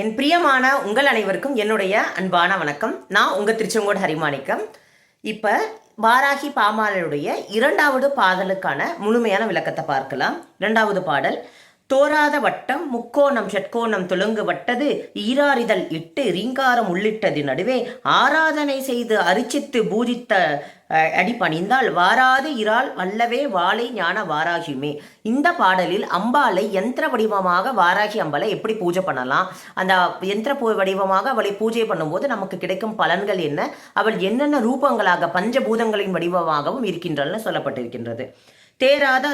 என் பிரியமான உங்கள் அனைவருக்கும் என்னுடைய அன்பான வணக்கம். நான் உங்கள் திருச்செங்கோடு ஹரிமாணிக்கம். இப்போ வாராகி பாமாலையுடைய இரண்டாவது பாடலுக்கான முழுமையான விளக்கத்தை பார்க்கலாம். இரண்டாவது பாடல்: தோராத வட்டம் முக்கோணம் ஷட்கோணம் துலங்கு வட்டது ஈராரிதழ் இட்டு ரீங்காரம் உள்ளிட்டது நடுவே ஆராதனை செய்து அரிச்சித்து பூஜித்த அடிபணிந்தால் வாராது இரால் வல்லவே வாழை ஞான வாராகியுமே. இந்த பாடலில் அம்பாளை யந்திர வடிவமாக வாராகி அம்பாளை எப்படி பூஜை பண்ணலாம், அந்த யந்திர வடிவமாக அவளை பூஜை பண்ணும்போது நமக்கு கிடைக்கும் பலன்கள் என்ன, அவள் என்னென்ன ரூபங்களாக பஞ்சபூதங்களின் வடிவமாகவும் இருக்கின்றன சொல்லப்பட்டிருக்கின்றது.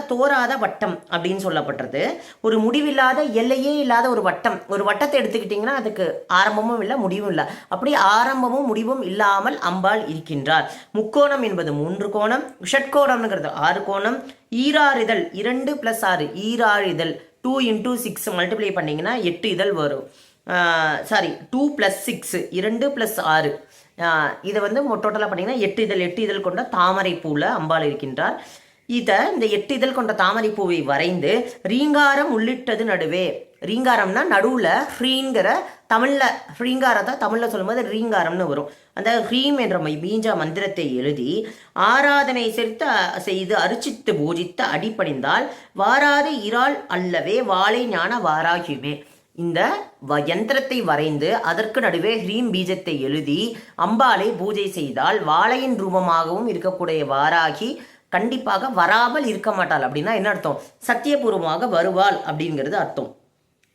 தோராத வட்டம் அப்படின்னு சொல்லப்பட்டது. ஒரு முடிவில்லாத எல்லையே இல்லாத ஒரு வட்டம். ஒரு வட்டத்தை எடுத்துக்கிட்டிங்கன்னா அதுக்கு ஆரம்பமும் இல்லை முடிவும் இல்லை. அப்படி ஆரம்பமும் முடிவும் இல்லாமல் அம்பாள் இருக்கின்றார். முக்கோணம் என்பது 3 கோணம், ஷட்கோணம்ங்கிறது 6 கோணம், ஈராரிதழ் 2 + 6 ஈராரிதழ் 2 × 6 மல்டிப்ளை பண்ணிங்கன்னா 8 இதழ் வரும். 2 + 6 2 + 6 இதை டோட்டலாக பண்ணிங்கன்னா 8 இதழ் கொண்ட தாமரை பூவில் அம்பாள் இருக்கின்றார். இந்த 8 இதழ் கொண்ட தாமரை பூவை வரைந்து ரீங்காரம் உள்ளிட்டது நடுவே. ரீங்காரம்னா நடுவில் ஹ்ரீங்கிற தமிழில் ஹ்ரீங்காரத்தை தமிழில் சொல்லும்போது ரீங்காரம்னு வரும். அந்த ஹ்ரீம் என்ற பீஜ மந்திரத்தை எழுதி ஆராதனை செய்து அரிச்சித்து பூஜித்து அடிபணிந்தால் வாராது இரால் அல்லவே வாழை ஞான வாராகியுமே. இந்த யந்திரத்தை வரைந்து அதற்கு நடுவே ஹ்ரீம் பீஜத்தை எழுதி அம்பாளை பூஜை செய்தால் வாழையின் ரூபமாகவும் இருக்கக்கூடிய வாராகி கண்டிப்பாக வராமல் இருக்க மாட்டாள். அப்படின்னா என்ன அர்த்தம்? சத்தியபூர்வமாக வருவாள் அப்படிங்கிறது அர்த்தம்.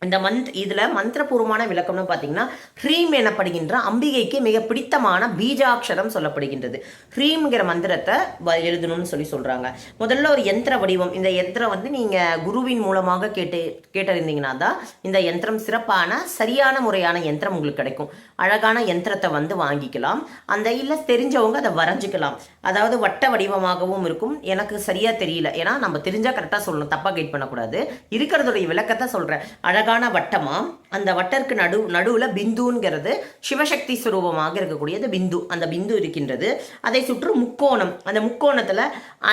இந்த இதில் மந்திரபூர்வமான விளக்கம்னு பார்த்தீங்கன்னா ஹ்ரீம் எனப்படுகின்ற அம்பிகைக்கு மிக பிடித்தமான பீஜாட்சரம் சொல்லப்படுகின்றது. ஹ்ரீம்ங்கிற மந்திரத்தை எழுதணும்னு சொல்கிறாங்க. முதல்ல ஒரு யந்திர வடிவம். இந்த யந்திரம் நீங்கள் குருவின் மூலமாக கேட்டறிந்தீங்கன்னா தான் இந்த யந்திரம் சிறப்பான சரியான முறையான யந்திரம் உங்களுக்கு கிடைக்கும். அழகான யந்திரத்தை வாங்கிக்கலாம். அந்த இல்லை தெரிஞ்சவங்க அதை வரைஞ்சிக்கலாம். அதாவது வட்ட வடிவமாகவும் இருக்கும். எனக்கு சரியாக தெரியல, ஏன்னா நம்ம தெரிஞ்சால் கரெக்டாக சொல்லணும், தப்பாக கைட் பண்ணக்கூடாது. இருக்கிறதுடைய விளக்கத்தை சொல்கிறேன். அழகான வட்டமா அந்த வட்டருக்கு நடுவில் பிந்துங்கிறது சிவசக்தி சுரூபமாக இருக்கக்கூடியது பிந்து. அந்த பிந்து இருக்கின்றது. அதை சுற்று முக்கோணம். அந்த முக்கோணத்தில்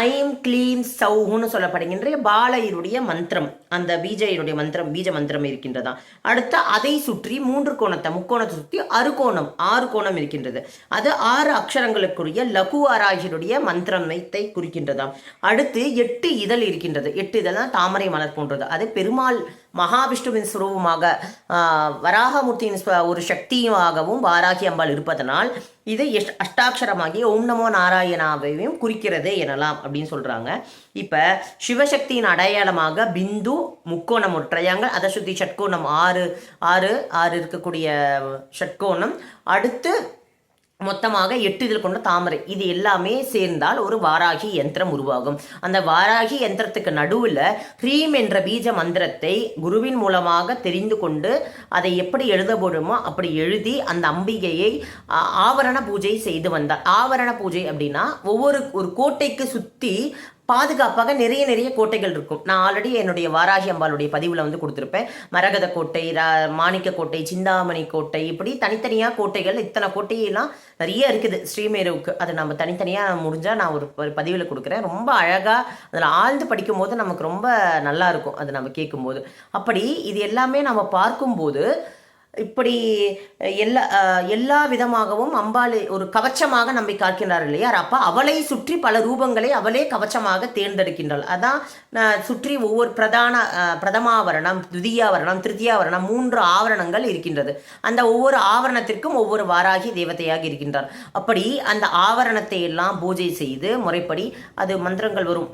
ஐம் க்ளீம் சௌன்னு சொல்லப்படுகின்ற பாலையருடைய மந்திரம், அந்த பீஜையினுடைய மந்திரம், பீஜ மந்திரம் இருக்கின்றதா. அடுத்து அதை சுற்றி 3 கோணத்தை முக்கோணத்தை சுற்றி 6 கோணம் இருக்கின்றது. அது 6 அக்ஷரங்களுக்குரிய லகு ஆராய்ச்சியுடைய மந்திரத்தை குறிக்கின்றதாம். அடுத்து 8 இதழ் இருக்கின்றது. 8 இதழ் தான் தாமரை மலர் போன்றது. அது பெருமாள் மகாவிஷ்ணுவின் சுரூபமாக வராகமூர்த்தியின் ஒரு சக்தியாகவும் வாராகி அம்பாள் இருப்பதனால் இது அஷ்டாட்சரமாகிய ஓம் நமோ நாராயணாவையும் குறிக்கிறது எனலாம் அப்படின்னு சொல்கிறாங்க. இப்போ சிவசக்தியின் அடையாளமாக பிந்து முக்கோணம் ஒரு ட்ரையாங்கல், அதை சுற்றி ஷட்கோணம் 6 இருக்கக்கூடிய ஷட்கோணம், அடுத்து மொத்தமாக 8 இதழ் கொண்ட தாமரை. இது எல்லாமே சேர்ந்தால் ஒரு வாராகி யந்திரம் உருவாகும். அந்த வாராகி யந்திரத்துக்கு நடுவில் ஹ்ரீம் என்ற பீஜ மந்திரத்தை குருவின் மூலமாக தெரிந்து கொண்டு அதை எப்படி எழுத போடுமோ அப்படி எழுதி அந்த அம்பிகையை ஆவரண பூஜை செய்து வந்தார். ஆவரண பூஜை அப்படின்னா ஒரு கோட்டைக்கு சுற்றி பாதுகாப்பாக நிறைய கோட்டைகள் இருக்கும். நான் ஆல்ரெடி என்னுடைய வாராகி அம்பாளுடைய பதிவில் கொடுத்துருப்பேன். மரகத கோட்டை, மாணிக்க கோட்டை, சிந்தாமணி கோட்டை, இப்படி தனித்தனியாக கோட்டைகள், இத்தனை கோட்டையெல்லாம் நிறைய இருக்குது ஸ்ரீமேருவுக்கு. அதை நம்ம தனித்தனியாக முடிஞ்சால் நான் ஒரு பதிவில் கொடுக்குறேன். ரொம்ப அழகாக அதில் ஆழ்ந்து படிக்கும்போது நமக்கு ரொம்ப நல்லா இருக்கும் அது நம்ம கேட்கும்போது. அப்படி இது எல்லாமே நம்ம பார்க்கும்போது இப்படி எல்லா விதமாகவும் அம்பாள் ஒரு கவச்சமாக நம்பி காக்கின்றார் இல்லையா. அப்போ அவளை சுற்றி பல ரூபங்களை அவளே கவச்சமாக தேர்ந்தெடுக்கின்றாள். அதான் சுற்றி ஒவ்வொரு பிரதமாவரணம், துதியாவரணம், திருத்தியாவரணம் 3 ஆவரணங்கள் இருக்கின்றது. அந்த ஒவ்வொரு ஆவரணத்திற்கும் ஒவ்வொரு வாராகி தேவதையாக இருக்கின்றார். அப்படி அந்த ஆவரணத்தை எல்லாம் பூஜை செய்து முறைப்படி அது மந்திரங்கள் வரும்.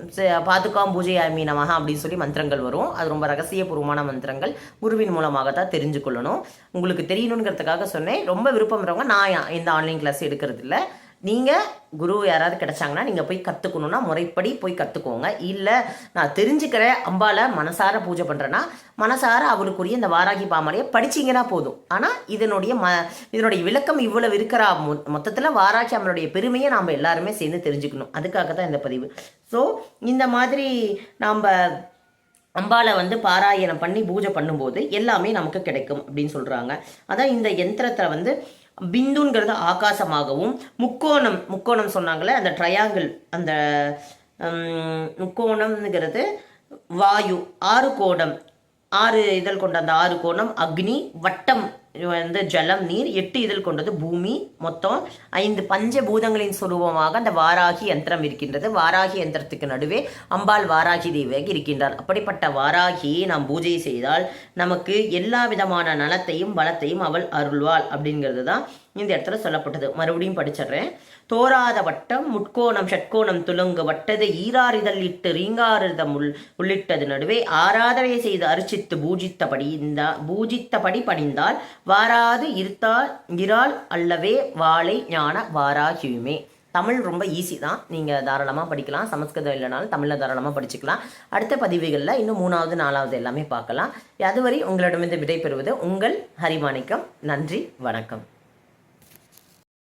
பாதுகாம் பூஜை நமஹ அப்படின்னு சொல்லி மந்திரங்கள் வரும். அது ரொம்ப ரகசியபூர்வமான மந்திரங்கள். குருவின் மூலமாக தான் தெரிஞ்சு கொள்ளணும். உங்களுக்கு தெரியணுங்கிறதுக்காக சொன்னேன். ரொம்ப விருப்பம் இருந்தவங்க நான் இந்த ஆன்லைன் கிளாஸ் எடுக்கிறது இல்லை. நீங்கள் குரு யாராவது கிடைச்சாங்கன்னா நீங்கள் போய் கற்றுக்கணுன்னா முறைப்படி போய் கற்றுக்கோங்க. இல்லை நான் தெரிஞ்சுக்கிறேன் அம்பாலை மனசார பூஜை பண்ணுறேன்னா மனசார அவளுக்குரிய இந்த வாராகி பாமாலையை படிச்சிங்கன்னா போதும். ஆனால் இதனுடைய விளக்கம் இவ்வளவு இருக்கிறா. மொத்தத்தில் வாராகி அம்மனுடைய பெருமையை நாம் எல்லாருமே சேர்ந்து தெரிஞ்சுக்கணும். அதுக்காக தான் இந்த பதிவு. ஸோ இந்த மாதிரி நாம் அம்பாலை பாராயணம் பண்ணி பூஜை பண்ணும்போது எல்லாமே நமக்கு கிடைக்கும் அப்படின்னு சொல்கிறாங்க. அதான் இந்த யந்திரத்தை பிந்துங்கிறது ஆகாசமாகவும், முக்கோணம் சொன்னாங்களே அந்த ட்ரையாங்கிள், அந்த முக்கோணம்ங்கிறது வாயு, 6 கோணம், 6 இதழ் கொண்ட அந்த 6 கோணம் அக்னி, வட்டம் ஜலம் நீர், 8 இதழ் கொண்டது பூமி, மொத்தம் 5 பஞ்சபூதங்களின் சுரூபமாக அந்த வாராகி யந்திரம் இருக்கின்றது. வாராகி யந்திரத்துக்கு நடுவே அம்பாள் வாராகி தேவியாக இருக்கின்றார். அப்படிப்பட்ட வாராகியை நாம் பூஜை செய்தால் நமக்கு எல்லா விதமான நலத்தையும் பலத்தையும் அவள் அருள்வாள் அப்படிங்கிறது தான் இந்த இடத்துல சொல்லப்பட்டது. மறுபடியும் படிச்சிடுறேன். தோராத வட்டம் முட்கோணம் ஷட்கோணம் துலங்கு வட்டது ஈராரிதழ் இட்டு ரீங்காரிதம் உள்ளிட்டது நடுவே ஆராதனை செய்து அர்ச்சித்து பூஜித்தபடி பணிந்தால் வாராது இரால் அல்லவே வாழை ஞான வாராகியுமே. தமிழ் ரொம்ப ஈஸி தான், நீங்கள் தாராளமாக படிக்கலாம். சமஸ்கிருதம் இல்லைனாலும் தமிழில் தாராளமாக படிச்சுக்கலாம். அடுத்த பதிவுகளில் இன்னும் 3வது 4வது எல்லாமே பார்க்கலாம். அதுவரை உங்களிடமிருந்து விடைபெறுவது உங்கள் ஹரிமாணிக்கம். நன்றி, வணக்கம்.